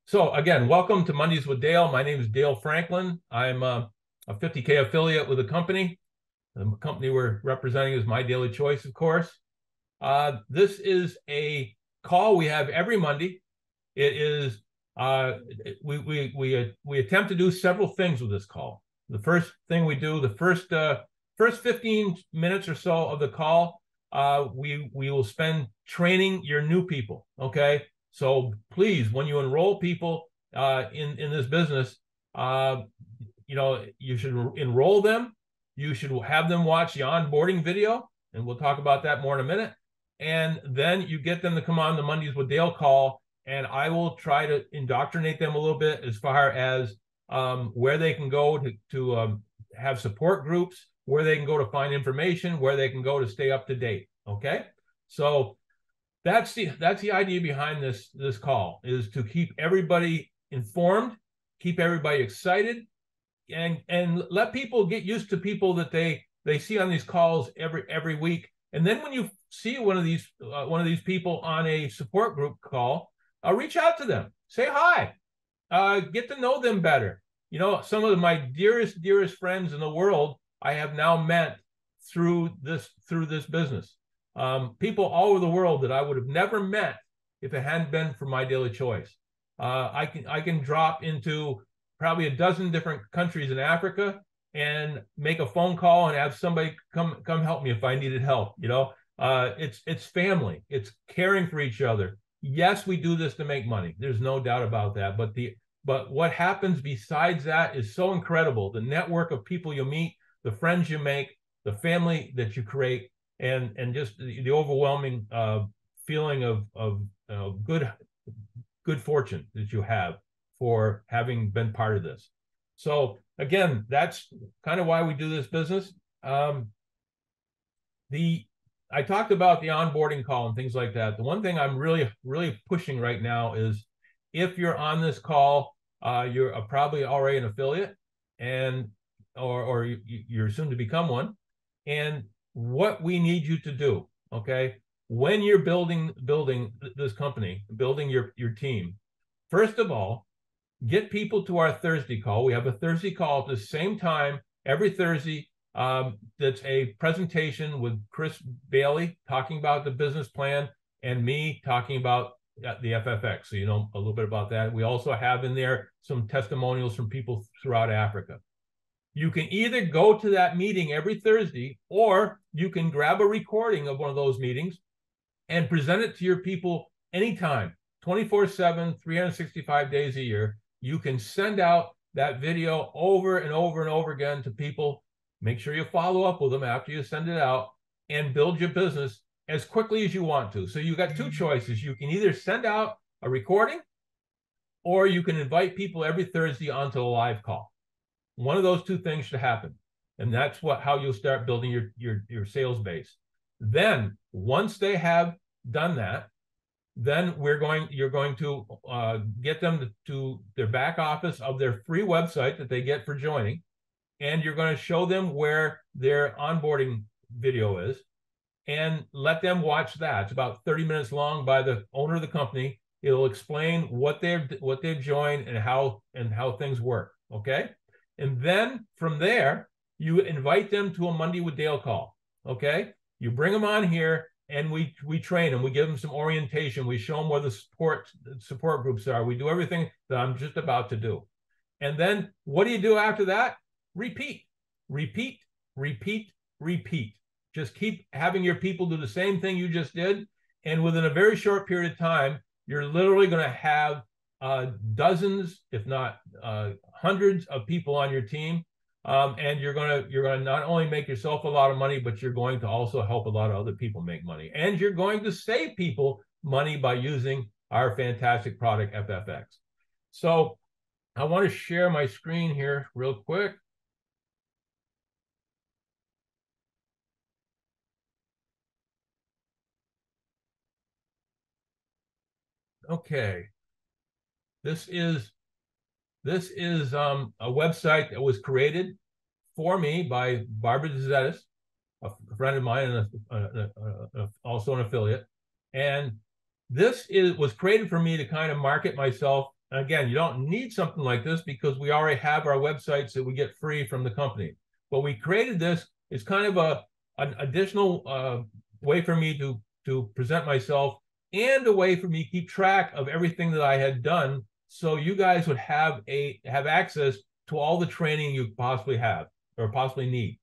So again, welcome to Mondays with Dale. My name is Dale Franklin. I'm a 50K affiliate with a company. The company we're representing is My Daily Choice, of course. This is a call we have every Monday. It is we attempt to do several things with this call. The first thing we do, the first 15 minutes or so of the call, we will spend training your new people. Okay, so please, when you enroll people in this business, you should enroll them. You should have them watch the onboarding video, and we'll talk about that more in a minute. And then you get them to come on the Mondays with Dale call, and I will try to indoctrinate them a little bit as far as where they can go to have support groups, where they can go to find information, where they can go to stay up to date. Okay, so that's the idea behind this call, is to keep everybody informed, keep everybody excited, and let people get used to people that they see on these calls every week. And then when you see one of these people on a support group call, reach out to them, say hi, get to know them better. You know, some of my dearest friends in the world I have now met through this business. People all over the world that I would have never met if it hadn't been for My Daily Choice. I can drop into probably a dozen different countries in Africa and make a phone call and have somebody come help me if I needed help. You know, it's family, it's caring for each other. Yes, we do this to make money. There's no doubt about that. But what happens besides that is so incredible. The network of people you meet, the friends you make, the family that you create, and just the overwhelming feeling of good fortune that you have for having been part of this. So again, that's kind of why we do this business. I talked about the onboarding call and things like that. The one thing I'm really pushing right now is, if you're on this call, you're probably already an affiliate, and or you're soon to become one. And what we need you to do, okay, when you're building this company, building your team, first of all, get people to our Thursday call. We have a Thursday call at the same time every Thursday. That's a presentation with Chris Bailey talking about the business plan, and me talking about the FFX. So you know a little bit about that. We also have in there some testimonials from people throughout Africa. You can either go to that meeting every Thursday, or you can grab a recording of one of those meetings and present it to your people anytime, 24/7, 365 days a year. You can send out that video over and over and over again to people. Make sure you follow up with them after you send it out, and build your business as quickly as you want to. So you got two choices. You can either send out a recording, or you can invite people every Thursday onto a live call. One of those two things should happen, and that's how you'll start building your sales base. Then once they have done that, then you're going to get them to their back office of their free website that they get for joining, and you're going to show them where their onboarding video is, and let them watch that. It's about 30 minutes long by the owner of the company. It'll explain what they've joined and how things work. Okay, and then from there you invite them to a Monday with Dale call. Okay, you bring them on here, and we train them. We give them some orientation. We show them where the support groups are. We do everything that I'm just about to do. And then what do you do after that? Repeat. Just keep having your people do the same thing you just did. And within a very short period of time, you're literally going to have dozens, if not hundreds of people on your team. And you're gonna not only make yourself a lot of money, but you're going to also help a lot of other people make money, and you're going to save people money by using our fantastic product FFX. So I want to share my screen here real quick. Okay, this is a website that was created for me by Barbara DeZetis, a friend of mine and also an affiliate. And this was created for me to kind of market myself Again, you don't need something like this because we already have our websites that we get free from the company. But we created this. It's kind of an additional way for me to present myself and a way for me to keep track of everything that I had done, so you guys would have access to all the training you possibly have or possibly need.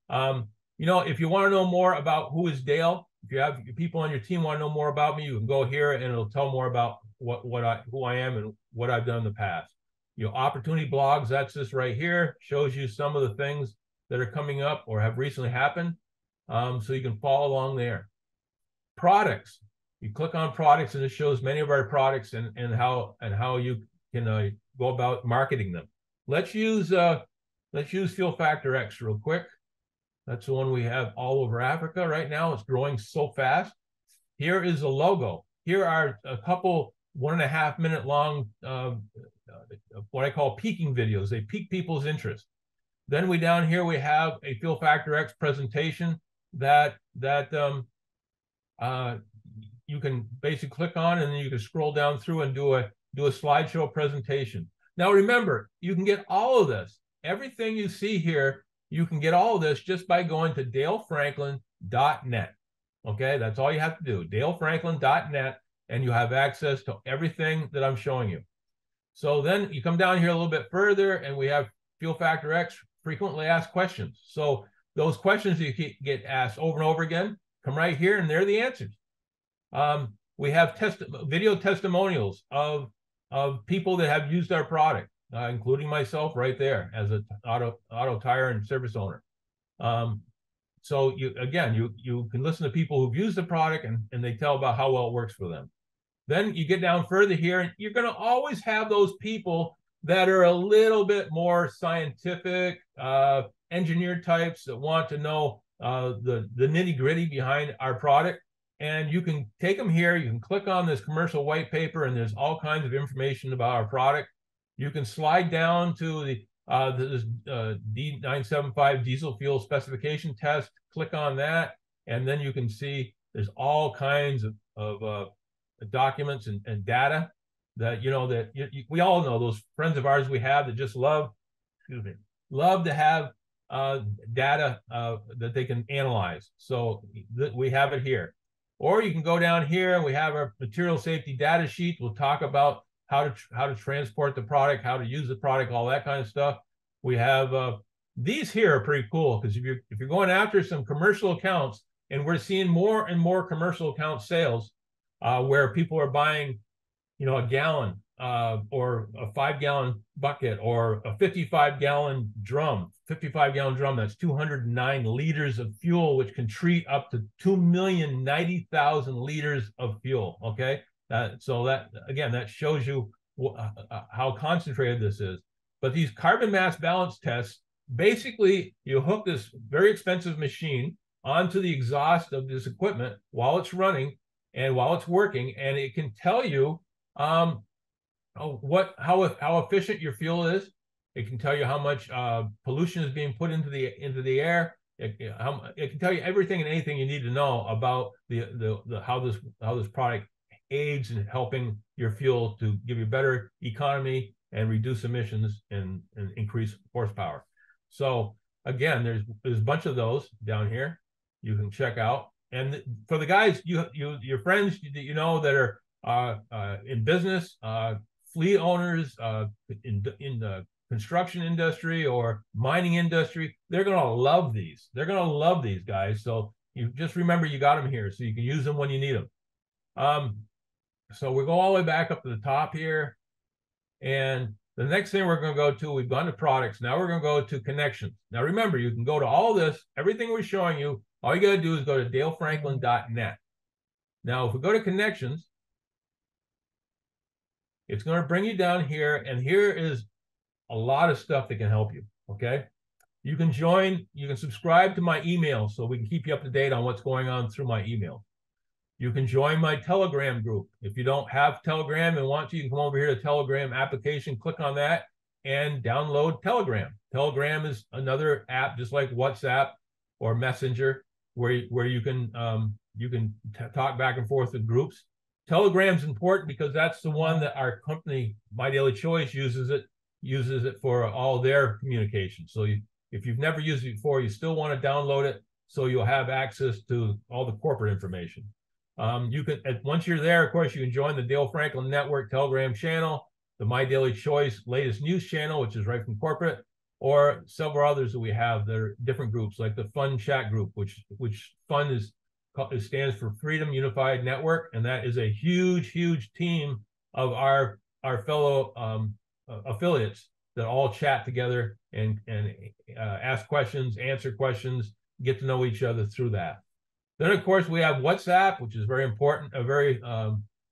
You know, if you want to know more about who is Dale, if you have people on your team want to know more about me, you can go here and it'll tell more about who I am and what I've done in the past. You know, opportunity blogs, that's this right here, shows you some of the things that are coming up or have recently happened. So you can follow along there. Products, you click on products and it shows many of our products and how you can go about marketing them. Let's use Fuel Factor X real quick. That's the one we have all over Africa right now. It's growing so fast. Here is a logo. Here are a couple 1.5 minute long what I call peaking videos. They pique people's interest. Then down here we have a Fuel Factor X presentation that you can basically click on, and then you can scroll down through and do a slideshow presentation. Now remember, you can get all of this. Everything you see here, you can get all of this just by going to dalefranklin.net. Okay, that's all you have to do, dalefranklin.net, and you have access to everything that I'm showing you. So then you come down here a little bit further, and we have Fuel Factor X frequently asked questions. So those questions you get asked over and over again, come right here, and they're the answers. We have video testimonials of people that have used our product, including myself right there as an auto tire and service owner. So you can listen to people who've used the product and they tell about how well it works for them. Then you get down further here, and you're going to always have those people that are a little bit more scientific, engineer types that want to know the nitty-gritty behind our product. And you can take them here. You can click on this commercial white paper, and there's all kinds of information about our product. You can slide down to this D975 diesel fuel specification test. Click on that, and then you can see there's all kinds of documents and data that we all know. Those friends of ours we have that just love to have data that they can analyze. So we have it here. Or you can go down here and we have our material safety data sheet. We'll talk about how to transport the product, how to use the product, all that kind of stuff. We have these here are pretty cool, because if you're going after some commercial accounts, and we're seeing more and more commercial account sales where people are buying, a gallon or a 5-gallon bucket or a 55-gallon drum. 55-gallon drum, that's 209 liters of fuel, which can treat up to 2,090,000 liters of fuel. Okay, so that shows you how concentrated this is. But these carbon mass balance tests, basically you hook this very expensive machine onto the exhaust of this equipment while it's running and while it's working, and it can tell you how efficient your fuel is. It can tell you how much pollution is being put into the air. It can tell you everything and anything you need to know about how this product aids in helping your fuel to give you better economy and reduce emissions and increase horsepower. So again, there's a bunch of those down here you can check out. And for the guys, your friends that that are in business, fleet owners, in the construction industry or mining industry, they're going to love these. They're going to love these guys. So you just remember you got them here so you can use them when you need them. So we go all the way back up to the top here. And the next thing we're going to go to, we've gone to products. Now we're going to go to connections. Now remember, you can go to all this, everything we're showing you. All you got to do is go to dalefranklin.net. Now, if we go to connections, it's going to bring you down here, and here is a lot of stuff that can help you. Okay, you can subscribe to my email so we can keep you up to date on what's going on through my email. You can join my Telegram group. If you don't have Telegram and want to, you can come over here to Telegram application, click on that, and download Telegram. Telegram is another app just like WhatsApp or Messenger, where you can talk back and forth with groups. Telegram's important because that's the one that our company, My Daily Choice, uses it for all their communication. So if you've never used it before, you still want to download it so you'll have access to all the corporate information. You can, once you're there, of course, you can join the Dale Franklin Network Telegram channel, the My Daily Choice latest news channel, which is right from corporate, or several others that we have that are different groups, like the Fun Chat group, which Fun is, it stands for Freedom Unified Network, and that is a huge team of our fellow affiliates that all chat together and ask questions, answer questions, get to know each other through that. Then, of course, we have WhatsApp, which is very important, very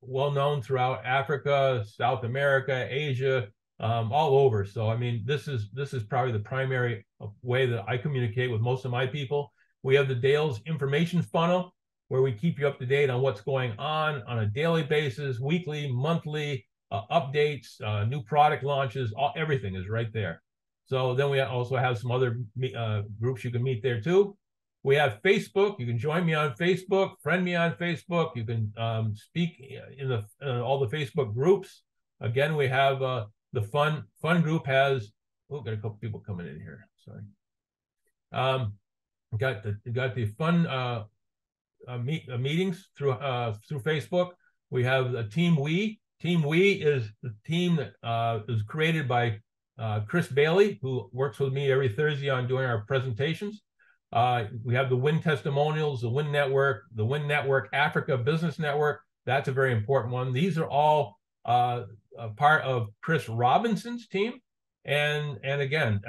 well known throughout Africa, South America, Asia, all over. So, I mean, this is probably the primary way that I communicate with most of my people. We have the Dale's information funnel, where we keep you up to date on what's going on a daily basis, weekly, monthly, updates, new product launches, everything is right there. So then we also have some other groups you can meet there too. We have Facebook. You can join me on Facebook, friend me on Facebook. You can speak in all the Facebook groups. Again, we have the fun group has, got a couple people coming in here. Sorry. Got the fun meetings through Facebook. We have the Team We. Team We is the team that is created by Chris Bailey, who works with me every Thursday on doing our presentations. We have the Win Testimonials, the Win Network, the Win Network Africa Business Network. That's a very important one. These are all a part of Chris Robinson's team. And again,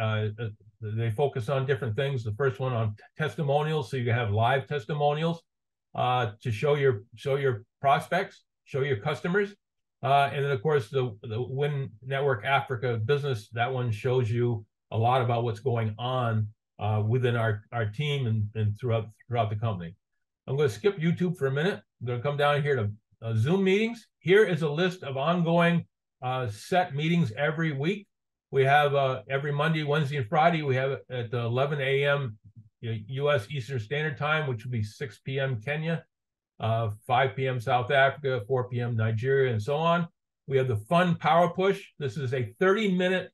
they focus on different things. The first one on testimonials, so you can have live testimonials to show your prospects, show your customers. And then, of course, the Win Network Africa Business, that one shows you a lot about what's going on within our team and throughout the company. I'm going to skip YouTube for a minute. I'm going to come down here to Zoom meetings. Here is a list of ongoing set meetings every week. We have every Monday, Wednesday, and Friday. We have at 11 a.m. U.S. Eastern Standard Time, which will be 6 p.m. Kenya, 5 p.m. South Africa, 4 p.m. Nigeria, and so on. We have the Fun Power Push. This is a 30-minute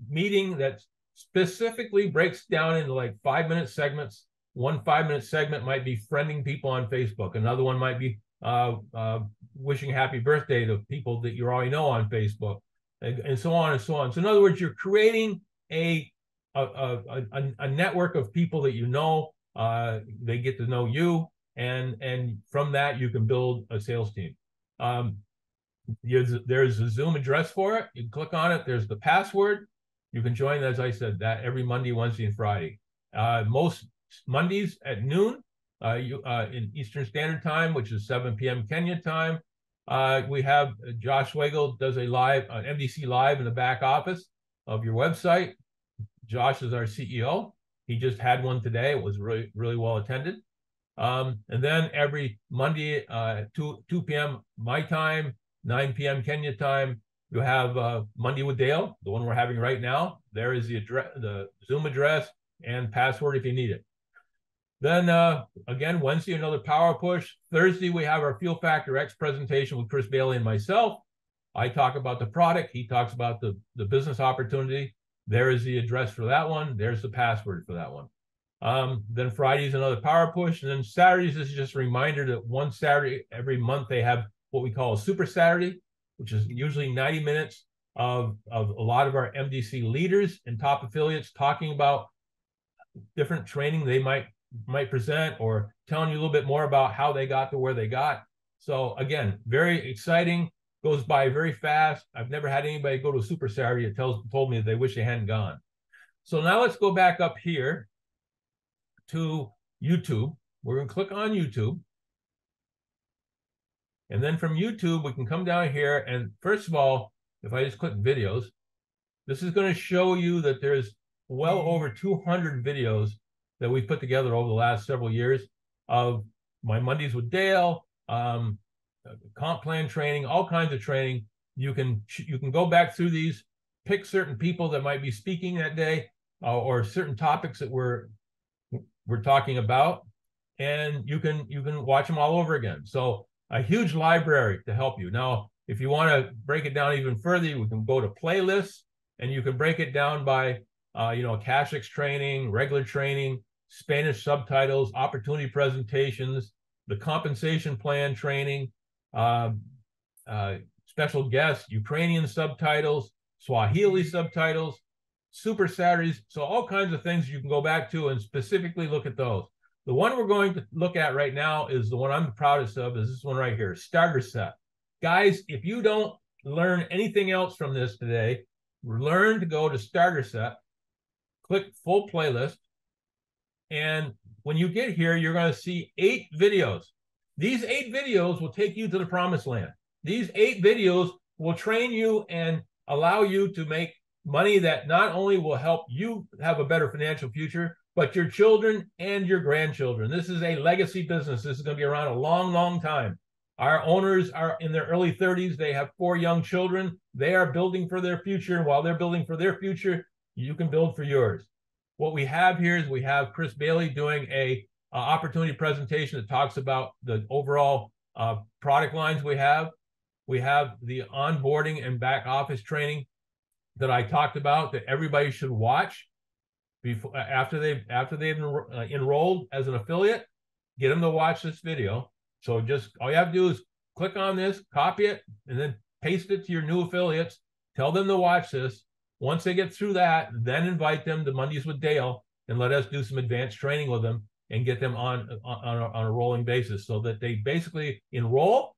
meeting that specifically breaks down into like 5-minute segments. One 5-minute segment might be friending people on Facebook. Another one might be wishing happy birthday to people that you already know on Facebook, and so on and so on. So in other words, you're creating a network of people that you know. They get to know you, and from that you can build a sales team. There's a Zoom address for it. You can click on it. There's the password. You can join, as I said, that every Monday, Wednesday, and Friday. Most Mondays at noon in Eastern Standard Time, which is 7 p.m. Kenya time. We have Josh Weigel does a live, MDC Live in the back office of your website. Josh is our CEO. He just had one today. It was really, really well attended. And then every Monday, 2 p.m. my time, 9 p.m. Kenya time, you have Monday with Dale, the one we're having right now. There is the Zoom address and password if you need it. Then again, Wednesday, another power push. Thursday, we have our Fuel Factor X presentation with Chris Bailey and myself. I talk about the product. He talks about the business opportunity. There is the address for that one. There's the password for that one. Then Friday's another power push. And then Saturdays is just a reminder that one Saturday every month they have what we call a Super Saturday, which is usually 90 minutes of a lot of our MDC leaders and top affiliates talking about different training they might present, or telling you a little bit more about how they got to where they got. So again, very exciting, goes by very fast. I've never had anybody go to a Super Saturday that told me that they wish they hadn't gone. So now let's go back up here to YouTube. We're going to click on YouTube. And then from YouTube, we can come down here. And first of all, if I just click videos, this is going to show you that there's well over 200 videos that we've put together over the last several years of my Mondays with Dale, comp plan training, all kinds of training. You can go back through these, pick certain people that might be speaking that day, or certain topics that we're talking about, and you can watch them all over again. So a huge library to help you. Now, if you want to break it down even further, we can go to playlists, and you can break it down by, CASHEX training, regular training, Spanish subtitles, opportunity presentations, the compensation plan training, special guests, Ukrainian subtitles, Swahili subtitles, Super Saturdays. So all kinds of things you can go back to and specifically look at those. The one we're going to look at right now is the one I'm the proudest of, is this one right here, Starter Set. Guys, if you don't learn anything else from this today, learn to go to Starter Set, click full playlist, and when you get here, you're going to see 8 videos. These 8 videos will take you to the promised land. These 8 videos will train you and allow you to make money that not only will help you have a better financial future, but your children and your grandchildren. This is a legacy business. This is going to be around a long, long time. Our owners are in their early 30s. They have 4 young children. They are building for their future. And while they're building for their future, you can build for yours. What we have here is we have Chris Bailey doing a opportunity presentation that talks about the overall product lines we have. We have the onboarding and back office training that I talked about that everybody should watch before after they've enrolled as an affiliate. Get them to watch this video. So just all you have to do is click on this, copy it, and then paste it to your new affiliates. Tell them to watch this. Once they get through that, then invite them to Mondays with Dale and let us do some advanced training with them and get them on a rolling basis so that they basically enroll,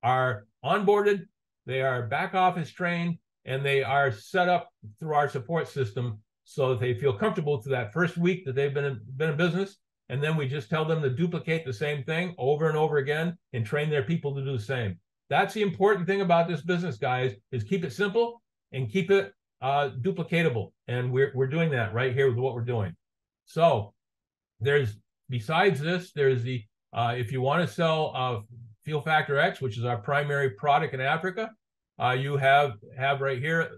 are onboarded, they are back office trained, and they are set up through our support system so that they feel comfortable through that first week that they've been in business. And then we just tell them to duplicate the same thing over and over again and train their people to do the same. That's the important thing about this business, guys, is keep it simple and keep it duplicatable. And we're doing that right here with what we're doing. So besides this, there's the, if you want to sell Feel Factor X, which is our primary product in Africa, you have right here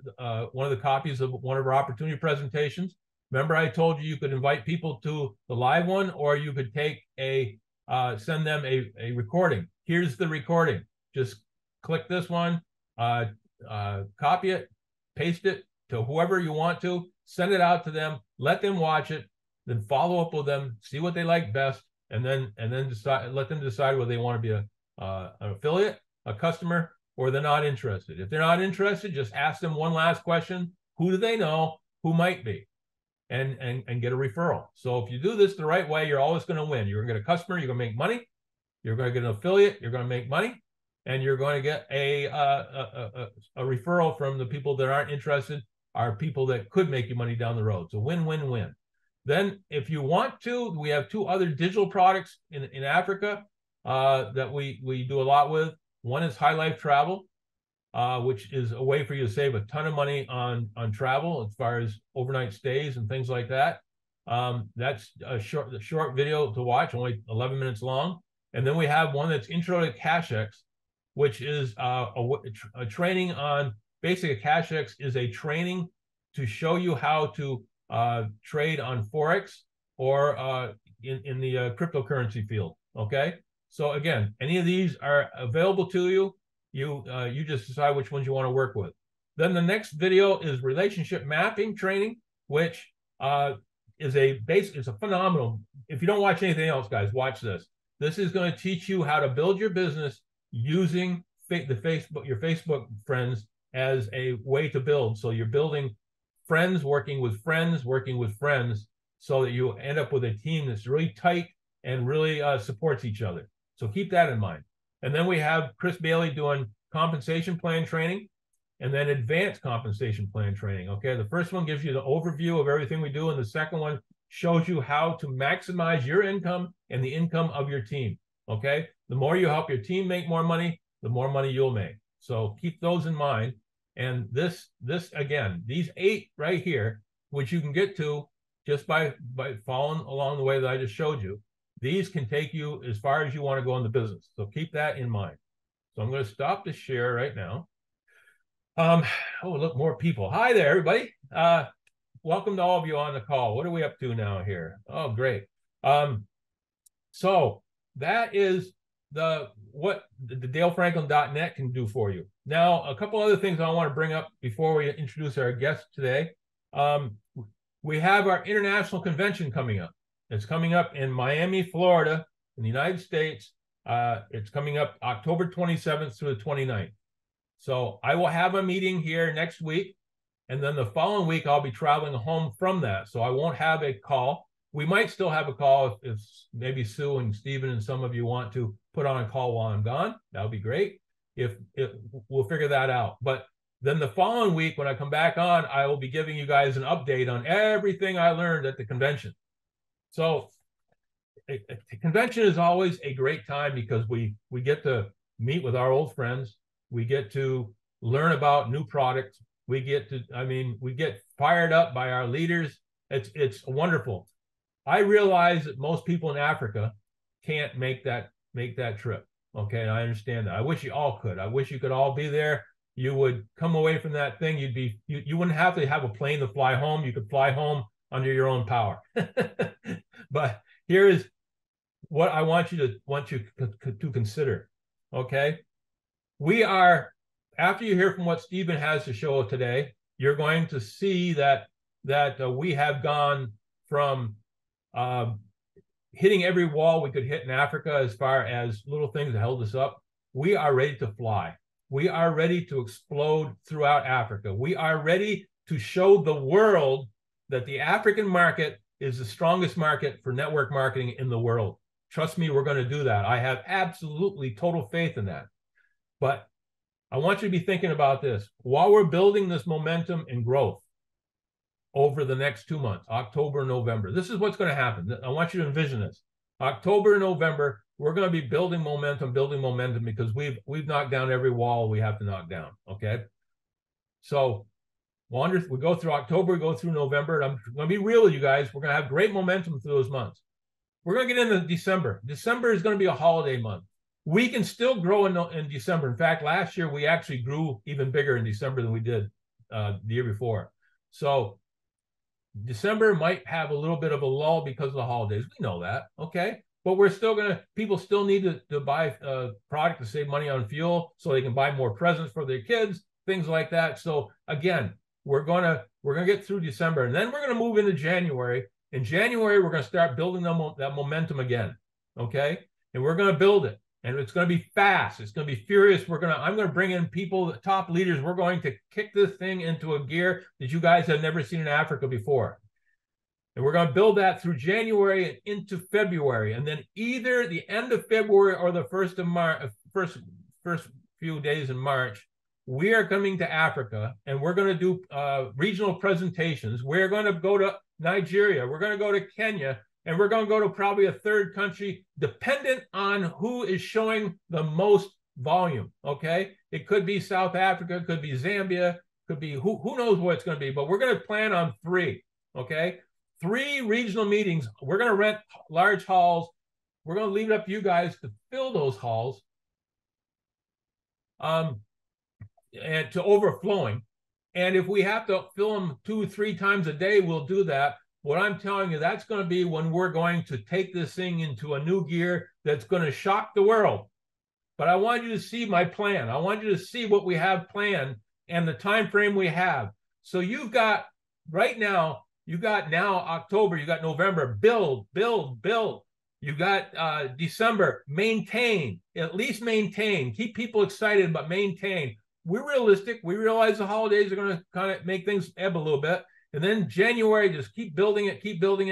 one of the copies of one of our opportunity presentations. Remember, I told you could invite people to the live one, or you could take send them a recording. Here's the recording. Just click this one, copy it, paste it to whoever you want to, send it out to them, let them watch it, then follow up with them, see what they like best, and then let them decide whether they want to be an affiliate, a customer, or they're not interested. If they're not interested, just ask them one last question. Who do they know who might be? And get a referral. So if you do this the right way, you're always going to win. You're going to get a customer, you're going to make money, you're going to get an affiliate, you're going to make money, and you're going to get a referral from the people that aren't interested, are people that could make you money down the road. So win-win-win. Then if you want to, we have 2 other digital products in Africa that we do a lot with. One is High Life Travel, which is a way for you to save a ton of money on travel as far as overnight stays and things like that. That's a short video to watch, only 11 minutes long. And then we have one that's Intro to CASHEX, which is a training on, basically CASHEX is a training to show you how to trade on Forex or in the cryptocurrency field, okay? So again, any of these are available to you. You just decide which ones you want to work with. Then the next video is relationship mapping training, which is a phenomenal. If you don't watch anything else, guys, watch this. This is going to teach you how to build your business using your Facebook friends as a way to build. So you're building friends, working with friends, so that you end up with a team that's really tight and really supports each other. So keep that in mind. And then we have Chris Bailey doing compensation plan training and then advanced compensation plan training. Okay, the first one gives you the overview of everything we do, and the second one shows you how to maximize your income and the income of your team. Okay, the more you help your team make more money, the more money you'll make. So keep those in mind. And this again, these 8 right here, which you can get to just by following along the way that I just showed you, these can take you as far as you want to go in the business. So keep that in mind. So I'm going to stop the share right now. Oh, look, more people. Hi there, everybody. Welcome to all of you on the call. What are we up to now here? Oh, great. So that is what the DaleFranklin.net can do for you. Now, a couple other things I want to bring up before we introduce our guest today. We have our international convention coming up. It's coming up in Miami, Florida, in the United States. It's coming up October 27th through the 29th. So I will have a meeting here next week. And then the following week, I'll be traveling home from that. So I won't have a call. We might still have a call if maybe Sue and Stephen and some of you want to put on a call while I'm gone. That would be great. If we'll figure that out. But then the following week, when I come back on, I will be giving you guys an update on everything I learned at the convention. So a convention is always a great time because we get to meet with our old friends. We get to learn about new products. We get fired up by our leaders. It's wonderful. I realize that most people in Africa can't make that trip. Okay, and I understand that. I wish you all could. I wish you could all be there. You would come away from that thing. You wouldn't have to have a plane to fly home. You could fly home under your own power. But here is what I want you to consider. Okay, we are, after you hear from what Stephen has to show today, you're going to see that we have gone from hitting every wall we could hit in Africa as far as little things that held us up. We are ready to fly. We are ready to explode throughout Africa. We are ready to show the world that the African market is the strongest market for network marketing in the world. Trust me, we're going to do that. I have absolutely total faith in that. But I want you to be thinking about this. While we're building this momentum and growth over the next 2 months, October and November, this is what's going to happen. I want you to envision this. October and November, we're going to be building momentum because we've knocked down every wall we have to knock down, okay? So we go through October, we go through November, and I'm going to be real with you guys. We're going to have great momentum through those months. We're going to get into December. December is going to be a holiday month. We can still grow in December. In fact, last year, we actually grew even bigger in December than we did the year before. So December might have a little bit of a lull because of the holidays. We know that, okay? But we're still people still need to buy product to save money on fuel so they can buy more presents for their kids, things like that. So again, we're gonna get through December, and then we're gonna move into January. In January, we're gonna start building that momentum again, okay? And we're gonna build it, and it's gonna be fast. It's gonna be furious. I'm gonna bring in people, top leaders. We're going to kick this thing into a gear that you guys have never seen in Africa before. And we're going to build that through January and into February. And then either the end of February or the first few days in March, we are coming to Africa, and we're going to do regional presentations. We're going to go to Nigeria. We're going to go to Kenya, and we're going to go to probably a third country, dependent on who is showing the most volume, okay? It could be South Africa, it could be Zambia, could be who knows what it's going to be, but we're going to plan on 3, okay? 3 regional meetings. We're going to rent large halls. We're going to leave it up to you guys to fill those halls and to overflowing. And if we have to fill them 2-3 times a day, we'll do that. What I'm telling you, that's going to be when we're going to take this thing into a new gear that's going to shock the world. But I want you to see my plan. I want you to see what we have planned and the time frame we have. So you've got right now, you got now October, you got November, build. You got December, maintain, at least maintain. Keep people excited, but maintain. We're realistic. We realize the holidays are going to kind of make things ebb a little bit. And then January, just keep building it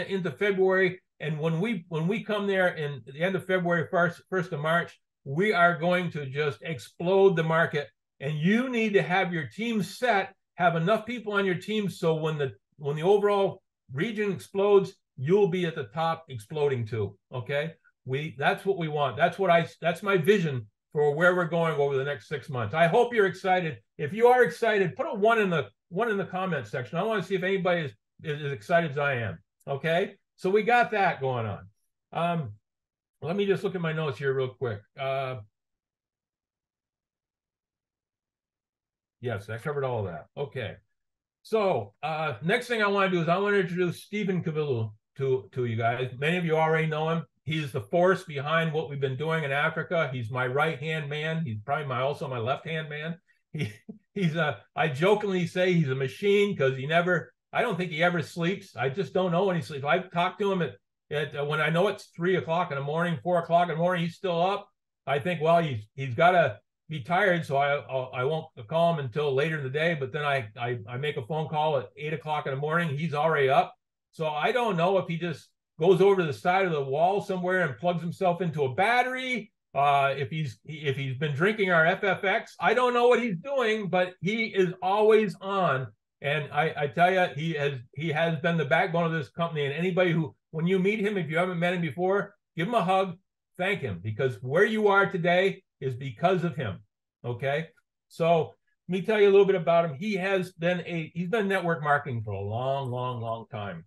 into February. And when we come there in the end of February, 1st of March, we are going to just explode the market. And you need to have your team set, have enough people on your team so when the overall region explodes, you'll be at the top exploding too. Okay, that's what we want. That's my vision for where we're going over the next 6 months. I hope you're excited. If you are excited, put a 1 in the comment section. I want to see if anybody is as excited as I am. Okay, so we got that going on. Let me just look at my notes here real quick. Yes, that covered all of that. Okay. So next thing I want to do is I want to introduce Stephen Cavillo to you guys. Many of you already know him. he's the force behind what we've been doing in Africa. He's my right-hand man. He's probably also my left-hand man. I jokingly say he's a machine because I don't think he ever sleeps. I just don't know when he sleeps. I talk to him when I know it's 3 o'clock in the morning, 4 o'clock in the morning, he's still up. I think, well, he's got to be tired, so I won't call him until later in the day. But then I make a phone call at 8 o'clock in the morning. He's already up. So I don't know if he just goes over to the side of the wall somewhere and plugs himself into a battery. If he's been drinking our FFX, I don't know what he's doing, but he is always on. And I tell you, he has been the backbone of this company. And anybody who, when you meet him, if you haven't met him before, give him a hug, thank him, because where you are today is because of him. Okay, so let me tell you a little bit about him. He's been network marketing for a long time.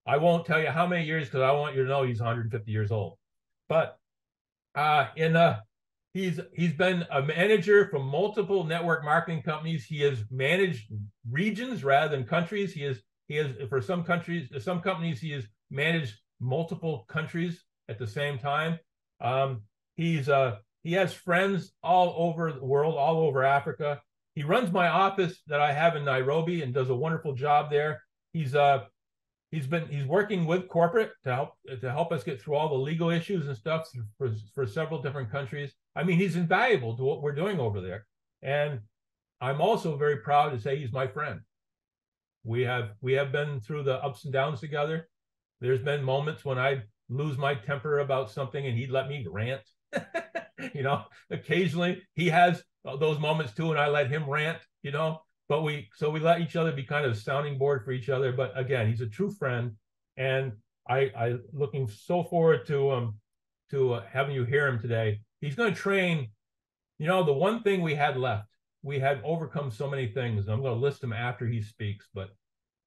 I won't tell you how many years because I want you to know he's 150 years old. But he's been a manager for multiple network marketing companies. He has managed regions rather than countries. He has for some companies he has managed multiple countries at the same time. He has friends all over the world, all over Africa. He runs my office that I have in Nairobi and does a wonderful job there. He's working with corporate to help us get through all the legal issues and stuff for several different countries. I mean, he's invaluable to what we're doing over there. And I'm also very proud to say he's my friend. We have been through the ups and downs together. There's been moments when I lose my temper about something and he'd let me rant. Occasionally he has those moments too, and I let him rant, but we let each other be kind of a sounding board for each other. But again, he's a true friend, and I looking so forward to having you hear him today. He's going to train. The one thing we had left, we had overcome so many things. I'm going to list them after he speaks, but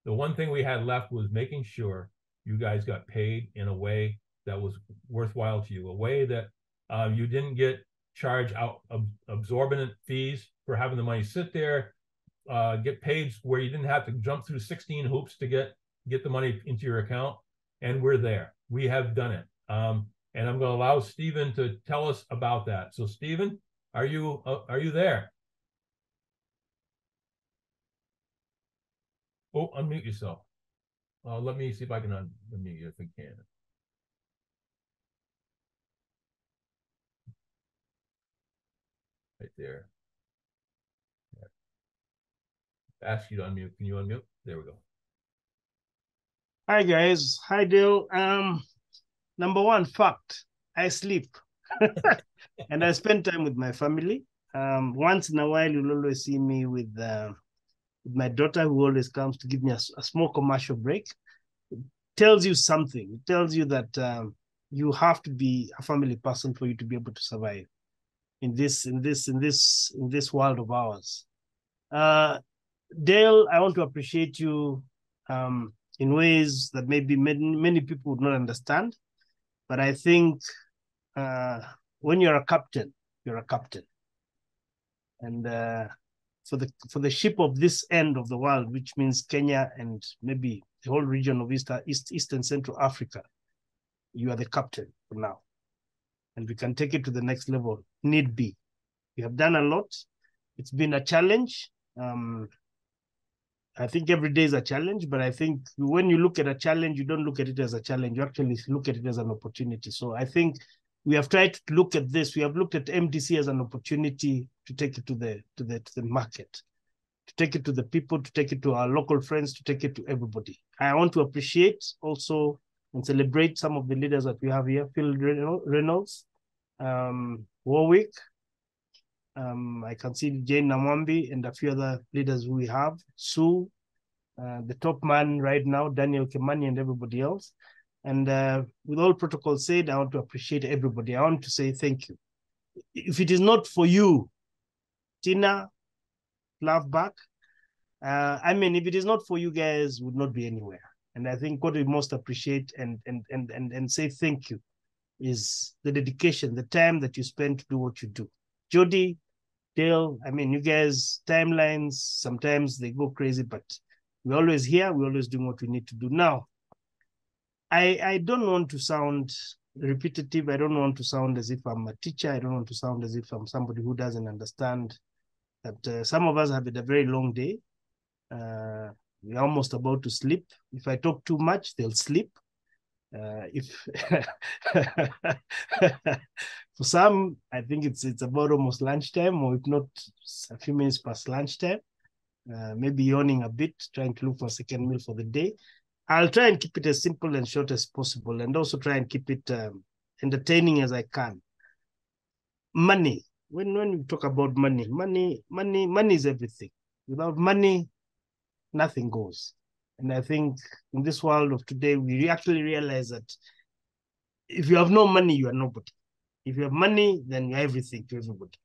the one thing we had left was making sure you guys got paid in a way that was worthwhile to you, a way that you didn't get charged out absorbent fees for having the money sit there, get paid where you didn't have to jump through 16 hoops to get the money into your account. And we're there. We have done it. And I'm going to allow Stephen to tell us about that. So Stephen, are you there? Oh, unmute yourself. Let me see if I can unmute you if we can. Right there. Yeah. Ask you to unmute. Can you unmute? There we go. Hi guys. Hi Dale. Number one fact, I sleep. And I spend time with my family. Once in a while, you'll always see me with my daughter, who always comes to give me a small commercial break. It tells you something. It tells you that you have to be a family person for you to be able to survive in this world of ours. Dale, I want to appreciate you in ways that maybe many people would not understand. But I think when you're a captain, you're a captain. And for the ship of this end of the world, which means Kenya and maybe the whole region of East and Central Africa, you are the captain for now. And we can take it to the next level, need be. We have done a lot. It's been a challenge. I think every day is a challenge, but I think when you look at a challenge, you don't look at it as a challenge. You actually look at it as an opportunity. So I think we have tried to look at this. We have looked at MDC as an opportunity to take it to the market, to take it to the people, to take it to our local friends, to take it to everybody. I want to appreciate also and celebrate some of the leaders that we have here: Phil Reynolds, Warwick. I can see Jane Namwambi and a few other leaders we have, Sue, the top man right now, Daniel Kimani, and everybody else. And with all protocols said, I want to appreciate everybody. I want to say thank you. If it is not for you, Tina, Loveback, if it is not for you guys, would not be anywhere. And I think what we most appreciate and say thank you is the dedication, the time that you spend to do what you do. Jody, Dale, you guys, timelines, sometimes they go crazy, but we're always here. We're always doing what we need to do. Now, I don't want to sound repetitive. I don't want to sound as if I'm a teacher. I don't want to sound as if I'm somebody who doesn't understand that some of us have had a very long day. We're almost about to sleep. If I talk too much, they'll sleep. If for some, I think it's about almost lunchtime, or if not, a few minutes past lunchtime. Maybe yawning a bit, trying to look for a second meal for the day. I'll try and keep it as simple and short as possible, and also try and keep it entertaining as I can. Money. When we talk about money is everything. Without money, nothing goes. And I think in this world of today, we actually realize that if you have no money, you are nobody. If you have money, then you're everything to everybody.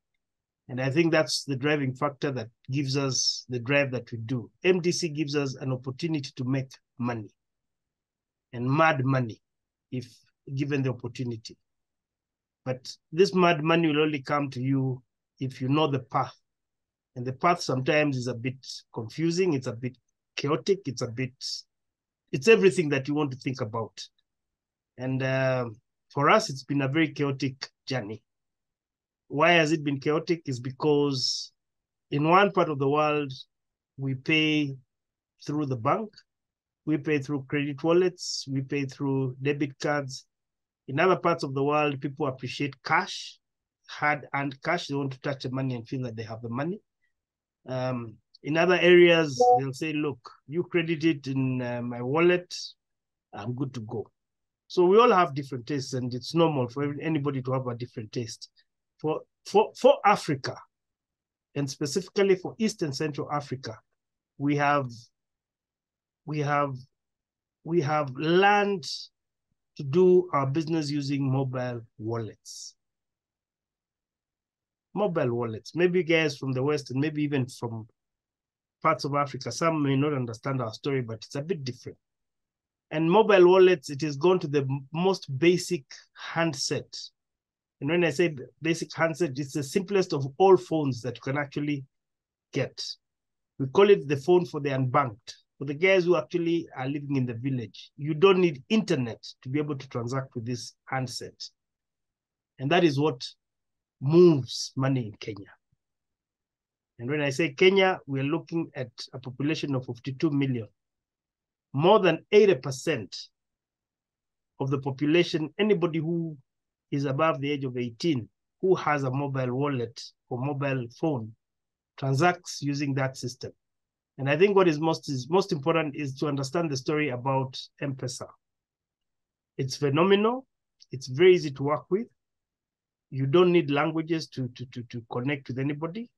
And I think that's the driving factor that gives us the drive that we do. MDC gives us an opportunity to make money, and mad money, if given the opportunity. But this mad money will only come to you if you know the path. And the path sometimes is a bit confusing. It's a bit chaotic. It's everything that you want to think about. And for us, it's been a very chaotic journey. Why has it been chaotic? Is because in one part of the world, we pay through the bank, we pay through credit wallets, we pay through debit cards. In other parts of the world, people appreciate cash, hard-earned cash. They want to touch the money and feel that they have the money. In other areas, they'll say, look, you credit it in my wallet, I'm good to go. So we all have different tastes, and it's normal for anybody to have a different taste. For Africa, and specifically for East and Central Africa, we have learned to do our business using mobile wallets. Mobile wallets. Maybe guys from the West and maybe even from parts of Africa, some may not understand our story, but it's a bit different. And mobile wallets, it has gone to the most basic handset. And when I say basic handset, it's the simplest of all phones that you can actually get. We call it the phone for the unbanked. For the guys who actually are living in the village, you don't need internet to be able to transact with this handset. And that is what moves money in Kenya. And when I say Kenya, we're looking at a population of 52 million. More than 80% of the population, anybody who is above the age of 18, who has a mobile wallet or mobile phone, transacts using that system. And I think what is most important is to understand the story about M-Pesa. It's phenomenal. It's very easy to work with. You don't need languages to connect with anybody.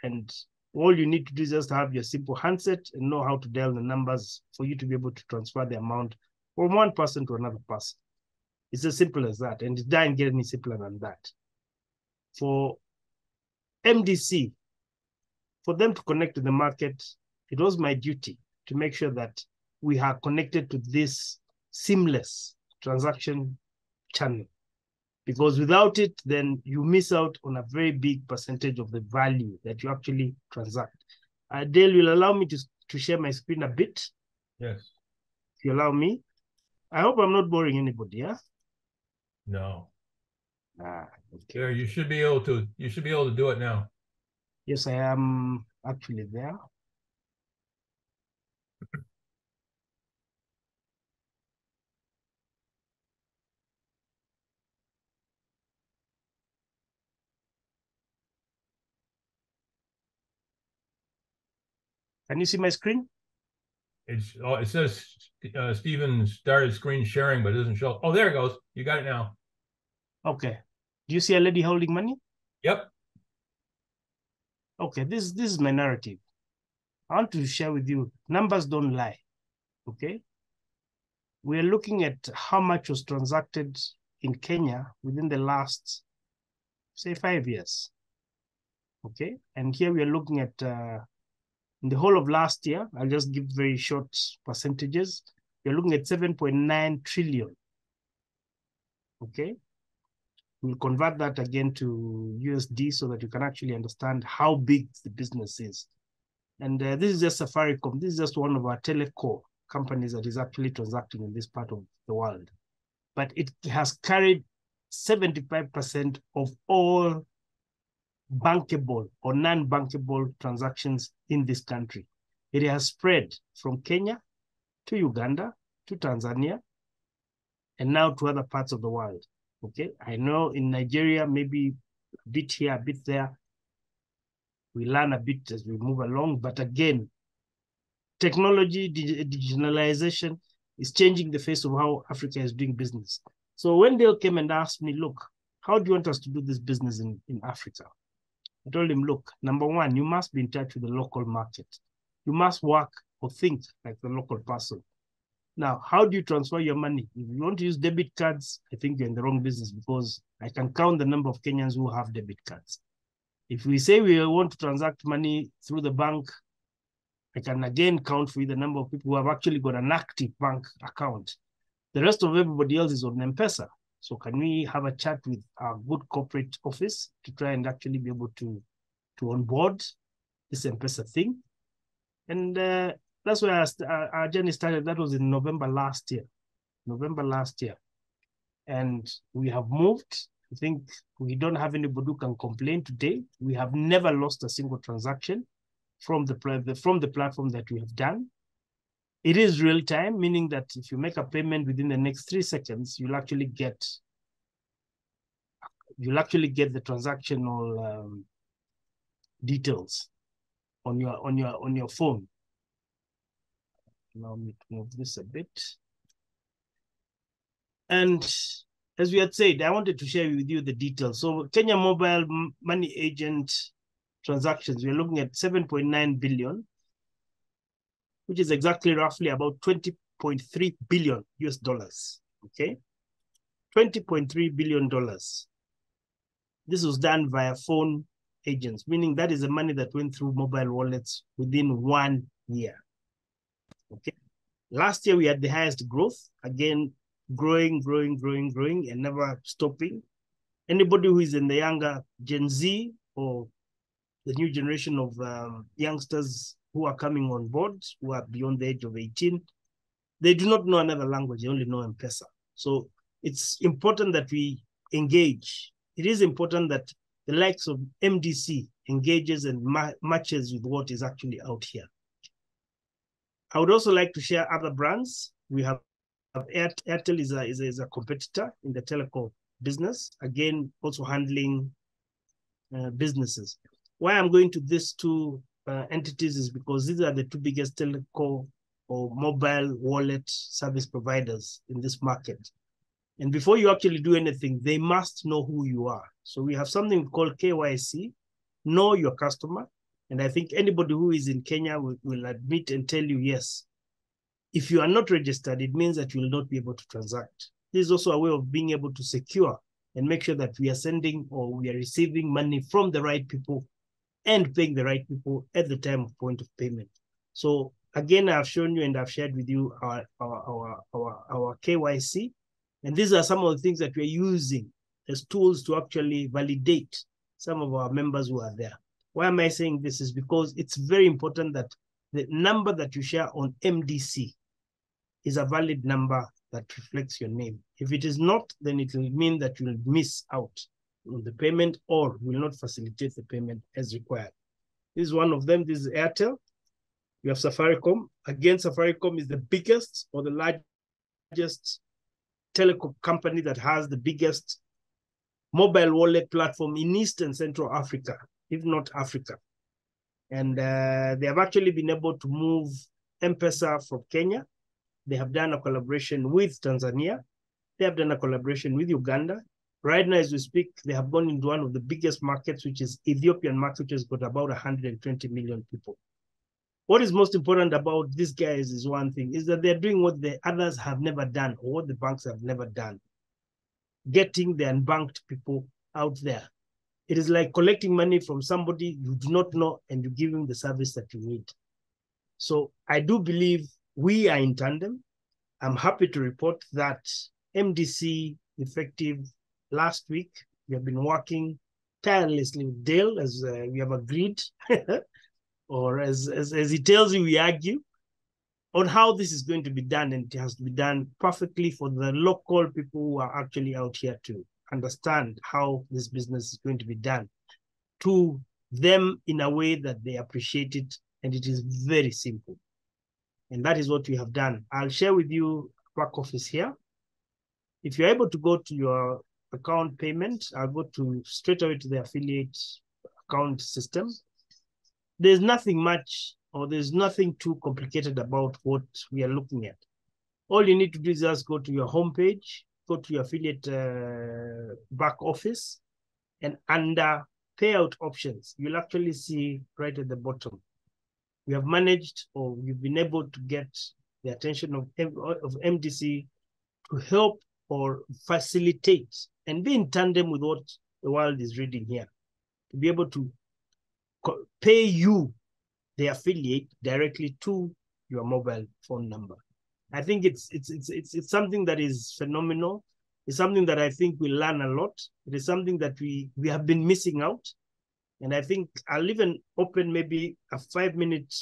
And all you need to do is just have your simple handset and know how to dial the numbers for you to be able to transfer the amount from one person to another person. It's as simple as that, and it doesn't get any simpler than that. For MDC, for them to connect to the market, it was my duty to make sure that we are connected to this seamless transaction channel. Because without it, then you miss out on a very big percentage of the value that you actually transact. Dale will allow me to share my screen a bit. Yes. If you allow me. I hope I'm not boring anybody, yeah? No. Okay. There, you should be able to do it now. Yes, I am actually there. Can you see my screen? It says Stephen started screen sharing, but it doesn't show. Oh, there it goes. You got it now. Okay. Do you see a lady holding money? Yep. Okay, this is my narrative. I want to share with you, numbers don't lie, okay? We're looking at how much was transacted in Kenya within the last, say, 5 years, okay? And here we are looking at, in the whole of last year, I'll just give very short percentages. We're looking at 7.9 trillion, okay? We'll convert that again to USD so that you can actually understand how big the business is. And this is just Safaricom. This is just one of our teleco companies that is actually transacting in this part of the world. But it has carried 75% of all bankable or non-bankable transactions in this country. It has spread from Kenya to Uganda to Tanzania and now to other parts of the world. Okay, I know in Nigeria, maybe a bit here, a bit there. We learn a bit as we move along, but again, technology, digitalization is changing the face of how Africa is doing business. So when Dale came and asked me, look, how do you want us to do this business in Africa? I told him, look, number one, you must be in touch with the local market. You must work or think like the local person. Now, how do you transfer your money? If you want to use debit cards, I think you're in the wrong business because I can count the number of Kenyans who have debit cards. If we say we want to transact money through the bank, I can again count for you the number of people who have actually got an active bank account. The rest of everybody else is on M-Pesa. So can we have a chat with our good corporate office to try and actually be able to onboard this M-Pesa thing? And that's where our journey started. That was in November last year. And we have moved. I think we don't have anybody who can complain today. We have never lost a single transaction from the platform that we have done. It is real time, meaning that if you make a payment within the next 3 seconds, you'll actually get the transactional details on your phone. Allow me to move this a bit. And as we had said, I wanted to share with you the details. So Kenya Mobile Money Agent transactions, we're looking at 7.9 billion, which is exactly roughly about 20.3 billion US dollars. Okay, $20.3 billion. This was done via phone agents, meaning that is the money that went through mobile wallets within 1 year. Okay. Last year we had the highest growth, again, growing and never stopping. Anybody who is in the younger Gen Z or the new generation of youngsters who are coming on board, who are beyond the age of 18, they do not know another language, they only know M-Pesa. So it's important that we engage. It is important that the likes of MDC engages and matches with what is actually out here. I would also like to share other brands. We have Airtel is a competitor in the telecom business, again, also handling businesses. Why I'm going to these two entities is because these are the two biggest telecom or mobile wallet service providers in this market. And before you actually do anything, they must know who you are. So we have something called KYC, know your customer. And I think anybody who is in Kenya will admit and tell you, yes, if you are not registered, it means that you will not be able to transact. This is also a way of being able to secure and make sure that we are sending or we are receiving money from the right people and paying the right people at the time of point of payment. So again, I've shown you and I've shared with you our KYC. And these are some of the things that we're using as tools to actually validate some of our members who are there. Why am I saying this? Is because it's very important that the number that you share on MDC is a valid number that reflects your name. If it is not, then it will mean that you will miss out on the payment or will not facilitate the payment as required. This is one of them. This is Airtel. You have Safaricom. Again, Safaricom is the biggest or the largest telecom company that has the biggest mobile wallet platform in East and Central Africa, if not Africa. And they have actually been able to move M-Pesa from Kenya. They have done a collaboration with Tanzania. They have done a collaboration with Uganda. Right now, as we speak, they have gone into one of the biggest markets, which is Ethiopian market, which has got about 120 million people. What is most important about these guys is one thing, is that they're doing what the others have never done or what the banks have never done. Getting the unbanked people out there. It is like collecting money from somebody you do not know and you give him the service that you need. So I do believe we are in tandem. I'm happy to report that MDC, effective last week, we have been working tirelessly with Dale as we have agreed, or as he tells you, we argue on how this is going to be done, and it has to be done perfectly for the local people who are actually out here too. understand how this business is going to be done to them in a way that they appreciate it, and it is very simple. And that is what we have done. I'll share with you back office here. If you're able to go to your account payment, I'll go to straight away to the affiliate account system. There's nothing much, or there's nothing too complicated about what we are looking at. All you need to do is just go to your homepage, go to your affiliate back office, and under payout options, you'll actually see right at the bottom, we have managed, or we've been able to get the attention of MDC to help or facilitate and be in tandem with what the world is reading here, to be able to pay you, the affiliate, directly to your mobile phone number. I think it's something that is phenomenal. It's something that I think we learn a lot. It is something that we have been missing out. And I think I'll even open maybe a 5-minute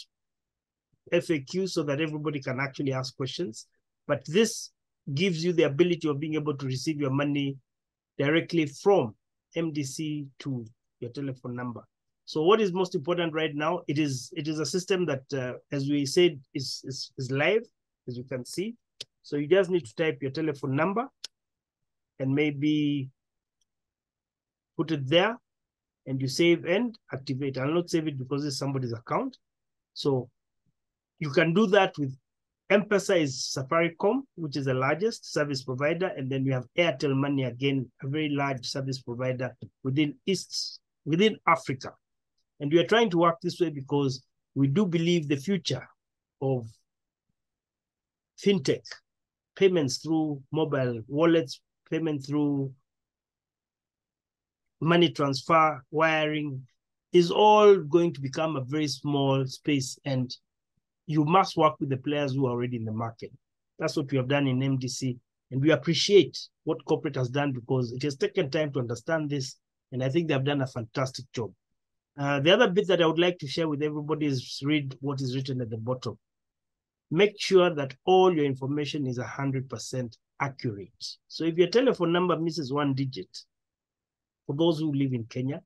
FAQ so that everybody can actually ask questions. But this gives you the ability of being able to receive your money directly from MDC to your telephone number. So what is most important right now, it is a system that, as we said, is live, as you can see. So you just need to type your telephone number and maybe put it there, and you save and activate. I'll not save it because it's somebody's account. So you can do that with M-Pesa is Safaricom, which is the largest service provider. And then you have Airtel Money, again, a very large service provider within Africa. And we are trying to work this way because we do believe the future of fintech, payments through mobile wallets, payment through money transfer, wiring, is all going to become a very small space, and you must work with the players who are already in the market. That's what we have done in MDC, and we appreciate what corporate has done because it has taken time to understand this, and I think they have done a fantastic job. The other bit that I would like to share with everybody is read what is written at the bottom. Make sure that all your information is 100% accurate. So if your telephone number misses 1 digit, for those who live in Kenya,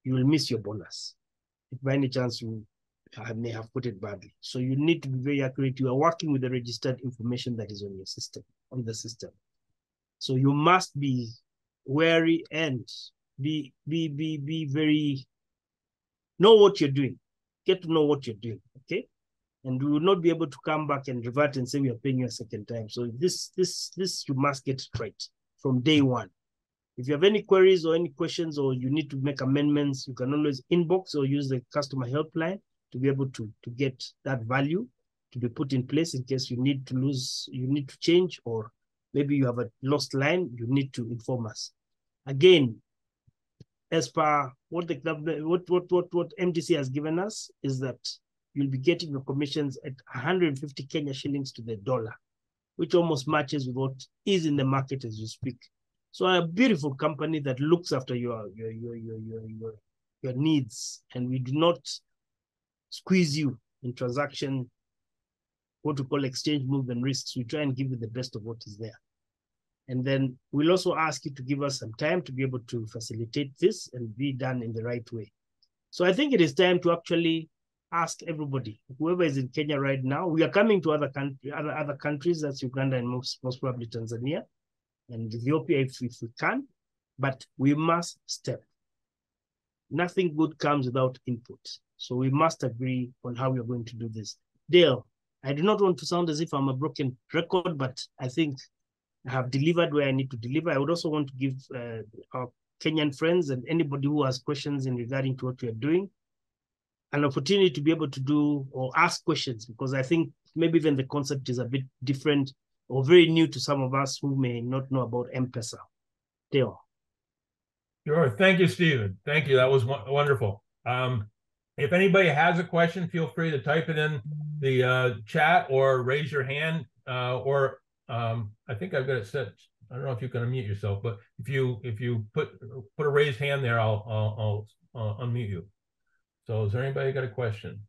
you will miss your bonus. If by any chance you may have put it badly. So you need to be very accurate. You are working with the registered information that is on your system, on the system. So you must be wary and be very, know what you're doing. Get to know what you're doing, okay? And we will not be able to come back and revert and say we are paying you a second time. So this you must get it right from day one. If you have any queries or any questions, or you need to make amendments, you can always inbox or use the customer helpline to be able to get that value to be put in place in case you need to change, or maybe you have a lost line, you need to inform us. Again, as per what the what MDC has given us is that you'll be getting your commissions at 150 Kenya shillings to the dollar, which almost matches with what is in the market as you speak. So a beautiful company that looks after your needs, and we do not squeeze you in transaction, what we call exchange movement risks. We try and give you the best of what is there. And then we'll also ask you to give us some time to be able to facilitate this and be done in the right way. So I think it is time to actually ask everybody, whoever is in Kenya right now, we are coming to other countries, that's Uganda and most probably Tanzania and Ethiopia if we can, but we must step. Nothing good comes without input. So we must agree on how we are going to do this. Dale, I do not want to sound as if I'm a broken record, but I think I have delivered where I need to deliver. I would also want to give our Kenyan friends and anybody who has questions in regarding to what we are doing an opportunity to be able to do or ask questions, because I think maybe even the concept is a bit different or very new to some of us who may not know about M-Pesa. Theo. Sure. Thank you, Stephen. Thank you. That was wonderful. If anybody has a question, feel free to type it in the chat or raise your hand. I think I've got it set. I don't know if you can unmute yourself, but if you put a raised hand there, I'll unmute you. So, is there anybody got a question?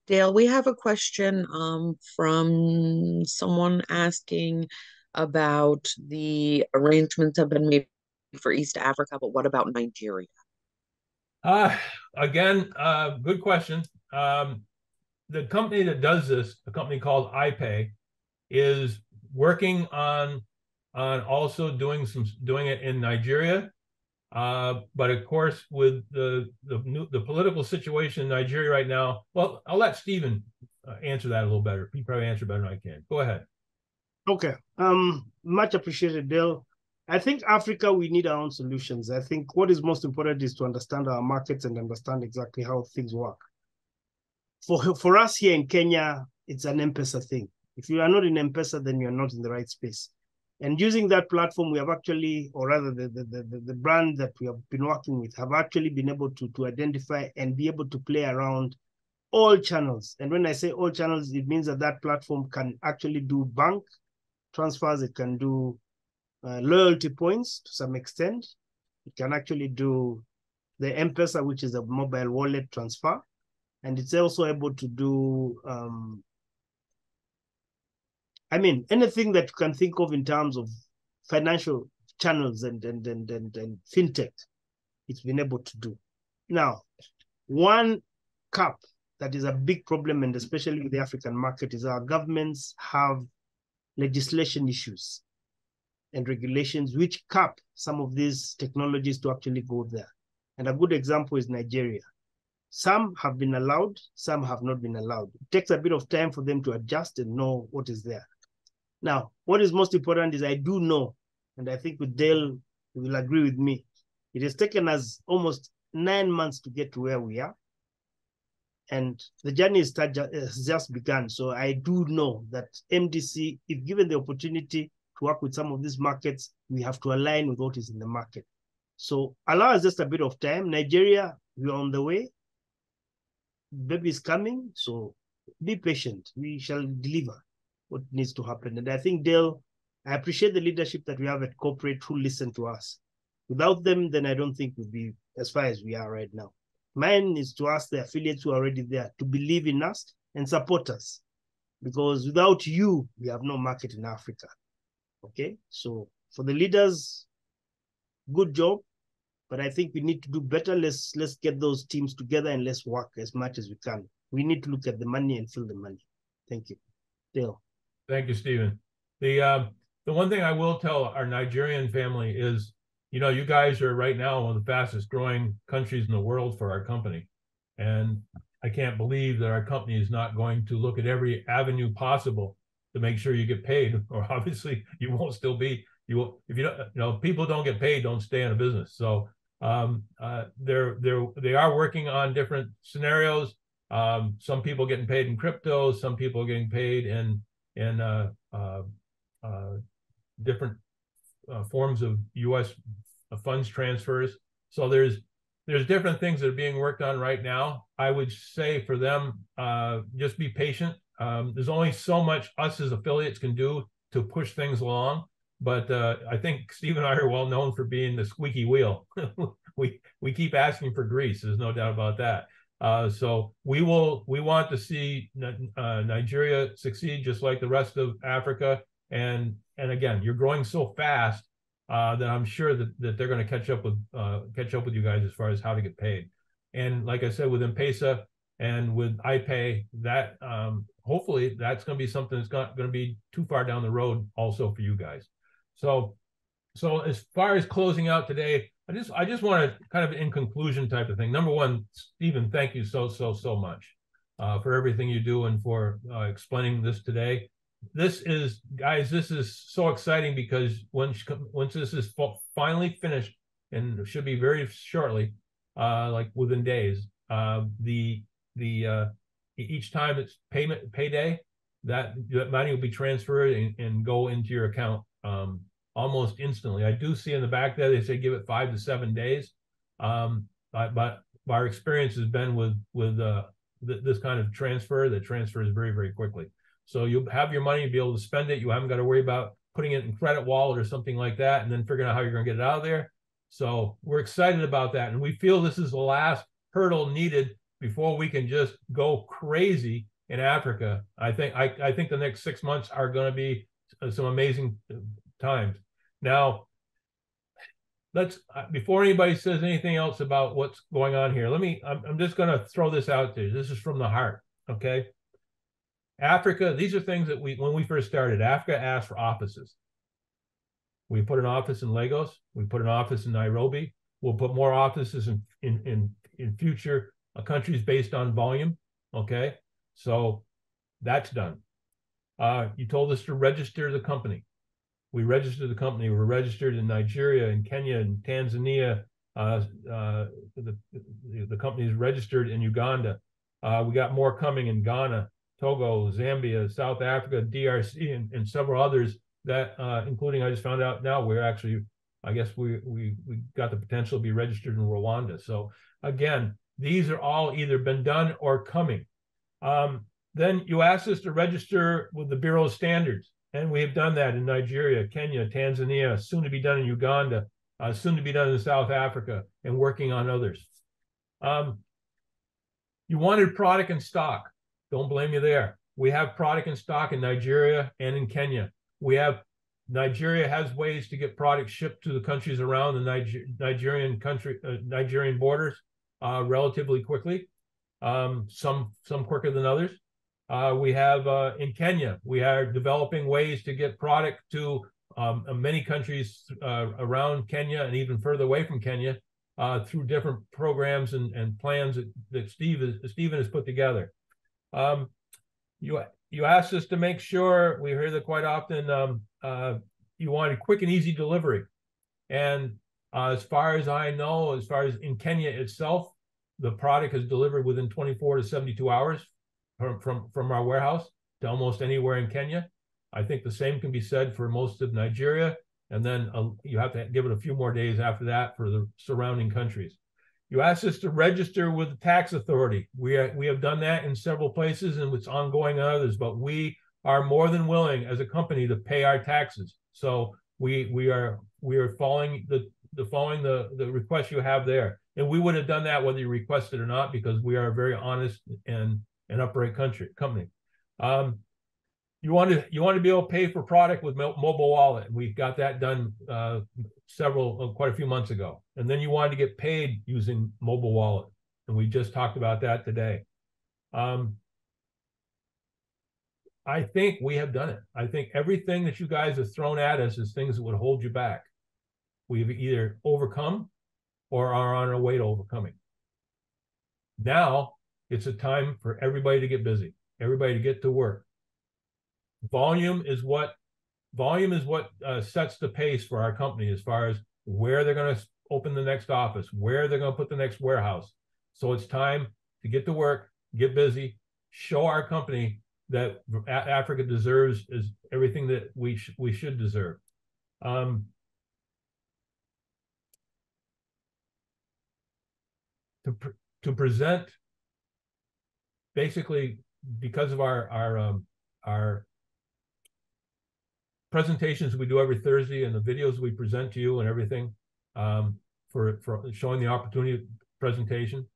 Dale, we have a question from someone asking about the arrangements have been made for East Africa, but what about Nigeria? Again, good question. The company that does this, a company called iPay, is working on also doing it in Nigeria. But of course, with the political situation in Nigeria right now, well, I'll let Stephen answer that a little better. He probably answer better than I can. Go ahead. Okay. Much appreciated, Dale. I think Africa, we need our own solutions. I think what is most important is to understand our markets and understand exactly how things work. For us here in Kenya, it's an M-Pesa thing. If you are not in M-Pesa, then you're not in the right space. And using that platform, we have actually, or rather the brand that we have been working with, have actually been able to identify and be able to play around all channels. And when I say all channels, it means that that platform can actually do bank transfers. It can do loyalty points to some extent. It can actually do the M-Pesa, which is a mobile wallet transfer. And it's also able to do, anything that you can think of in terms of financial channels and fintech, it's been able to do. Now, one cap that is a big problem, and especially with the African market, is our governments have legislation issues and regulations which cap some of these technologies to actually go there. And a good example is Nigeria. Some have been allowed, some have not been allowed. It takes a bit of time for them to adjust and know what is there. Now, what is most important is I do know, and I think with Dale, he will agree with me, it has taken us almost 9 months to get to where we are. And the journey has just begun. So I do know that MDC, if given the opportunity to work with some of these markets, we have to align with what is in the market. So allow us just a bit of time. Nigeria, we're on the way. Baby is coming, so be patient. We shall deliver what needs to happen. And I think, Dale, I appreciate the leadership that we have at corporate who listen to us. Without them, then I don't think we'll be as far as we are right now. Mine is to ask the affiliates who are already there to believe in us and support us. Because without you, we have no market in Africa. Okay? So for the leaders, good job. But I think we need to do better. Let's get those teams together and let's work as much as we can. We need to look at the money and fill the money. Thank you. Dale. Thank you, Stephen. The one thing I will tell our Nigerian family is, you guys are right now one of the fastest growing countries in the world for our company. And I can't believe that our company is not going to look at every avenue possible to make sure you get paid, or obviously you won't still be, if you don't, people don't get paid, don't stay in a business. So they are working on different scenarios. Some people getting paid in crypto, some people getting paid in different forms of U.S. funds transfers. So there's different things that are being worked on right now. I would say for them, just be patient. There's only so much us as affiliates can do to push things along. But I think Steve and I are well known for being the squeaky wheel. we keep asking for grease. There's no doubt about that. So we want to see Nigeria succeed just like the rest of Africa. And again, you're growing so fast that I'm sure that they're going to catch up with you guys as far as how to get paid. And like I said, with M-Pesa and with iPay, that hopefully that's going to be something that's not going to be too far down the road also for you guys. So as far as closing out today, I just want to kind of in conclusion type of thing. Number one, Stephen, thank you so much for everything you do and for explaining this today. This is so exciting because once this is finally finished, and it should be very shortly, like within days, each time it's payday, that money will be transferred and go into your account almost instantly. I do see in the back there they say give it 5 to 7 days, but our experience has been with this kind of transfer that transfers very, very quickly. So you'll have your money, be able to spend it. You haven't got to worry about putting it in credit wallet or something like that, and then figuring out how you're going to get it out of there. So we're excited about that, and we feel this is the last hurdle needed before we can just go crazy in Africa. I think the next 6 months are going to be some amazing times. Now, let's before anybody says anything else about what's going on here, I'm just going to throw this out there. This is from the heart, okay? Africa, these are things that when we first started, Africa asked for offices. We put an office in Lagos. We put an office in Nairobi. We'll put more offices in future countries based on volume. Okay, so that's done. You told us to register the company. We registered the company. We're registered in Nigeria, in Kenya, and Tanzania. The company is registered in Uganda. We got more coming in Ghana, Togo, Zambia, South Africa, DRC, and several others that, including, I just found out now, we're actually, I guess we got the potential to be registered in Rwanda. So again, these are all either been done or coming. Then you asked us to register with the Bureau of Standards, and we have done that in Nigeria, Kenya, Tanzania, soon to be done in Uganda, soon to be done in South Africa, and working on others. You wanted product in stock. Don't blame you there. We have product in stock in Nigeria and in Kenya. Nigeria has ways to get product shipped to the countries around the Nigerian borders relatively quickly. Some quicker than others. We have in Kenya, we are developing ways to get product to many countries around Kenya and even further away from Kenya through different programs and plans that Stephen has put together. You asked us to make sure, we hear that quite often, you wanted quick and easy delivery. And as far as I know, as far as in Kenya itself, the product is delivered within 24 to 72 hours from our warehouse to almost anywhere in Kenya. I think the same can be said for most of Nigeria. And then you have to give it a few more days after that for the surrounding countries. You asked us to register with the tax authority. We have done that in several places, and it's ongoing in others, but we are more than willing as a company to pay our taxes. So we are following the request you have there. And we would have done that whether you requested or not, because we are a very honest and upright company. You want to be able to pay for product with mobile wallet. We've got that done quite a few months ago. And then you wanted to get paid using mobile wallet. And we just talked about that today. I think we have done it. I think everything that you guys have thrown at us is things that would hold you back. We've either overcome or are on our way to overcoming. Now it's a time for everybody to get busy, everybody to get to work. Volume is what sets the pace for our company as far as where they're going to open the next office, where they're going to put the next warehouse. So it's time to get to work, get busy, show our company that Africa deserves is everything that we should deserve. To present, basically, because of our presentations we do every Thursday and the videos we present to you and everything, for showing the opportunity presentation,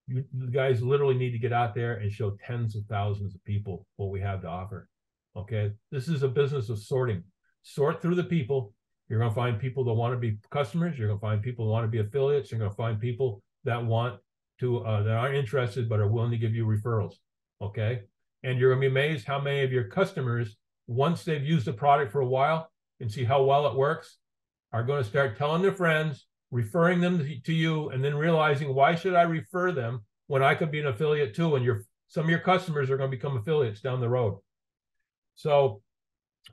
you guys literally need to get out there and show tens of thousands of people what we have to offer. Okay, this is a business of sorting. Sort through the people. You're going to find people that want to be customers. You're going to find people that want to be affiliates. You're going to find people that want to that aren't interested but are willing to give you referrals. Okay, and you're going to be amazed how many of your customers, once they've used the product for a while and see how well it works, are going to start telling their friends, referring them to you, and then realizing, why should I refer them when I could be an affiliate too? And some of your customers are going to become affiliates down the road. So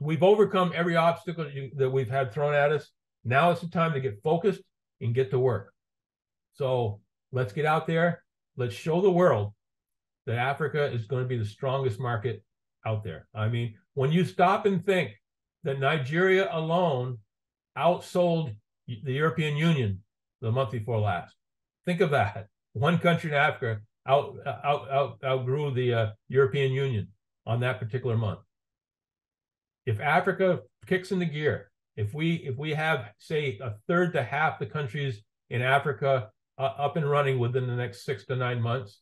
we've overcome every obstacle that we've had thrown at us. Now it's the time to get focused and get to work. So let's get out there. Let's show the world that Africa is going to be the strongest market out there. I mean, when you stop and think that Nigeria alone outsold the European Union the month before last, think of that. One country in Africa outgrew the European Union on that particular month. If Africa kicks into gear, if we have, say, a third to half the countries in Africa up and running within the next 6 to 9 months,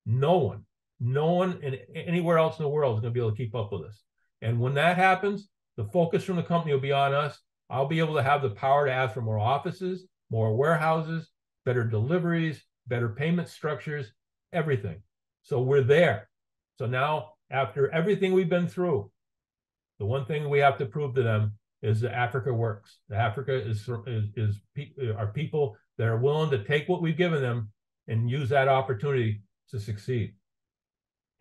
no one anywhere else in the world is going to be able to keep up with us. And when that happens, the focus from the company will be on us. I'll be able to have the power to ask for more offices, more warehouses, better deliveries, better payment structures, everything. So we're there. So now, after everything we've been through, the one thing we have to prove to them is that Africa works. That Africa are people that are willing to take what we've given them and use that opportunity to succeed.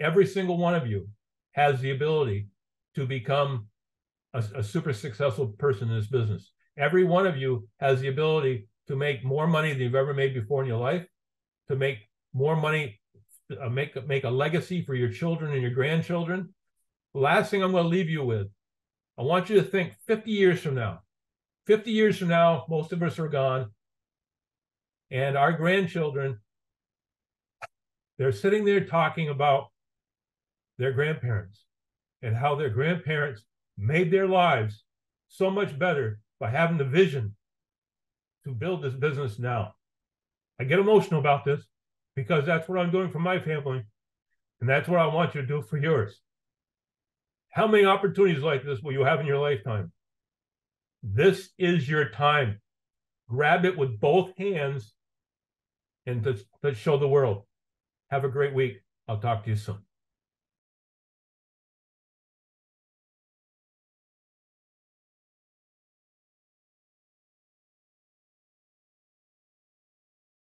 Every single one of you has the ability to become a super successful person in this business. Every one of you has the ability to make more money than you've ever made before in your life, to make more money, make a legacy for your children and your grandchildren. The last thing I'm going to leave you with, I want you to think 50 years from now. 50 years from now, most of us are gone. And our grandchildren, they're sitting there talking about their grandparents and how their grandparents made their lives so much better by having the vision to build this business now. I get emotional about this because that's what I'm doing for my family, and that's what I want you to do for yours. How many opportunities like this will you have in your lifetime? This is your time. Grab it with both hands and let's show the world. Have a great week. I'll talk to you soon.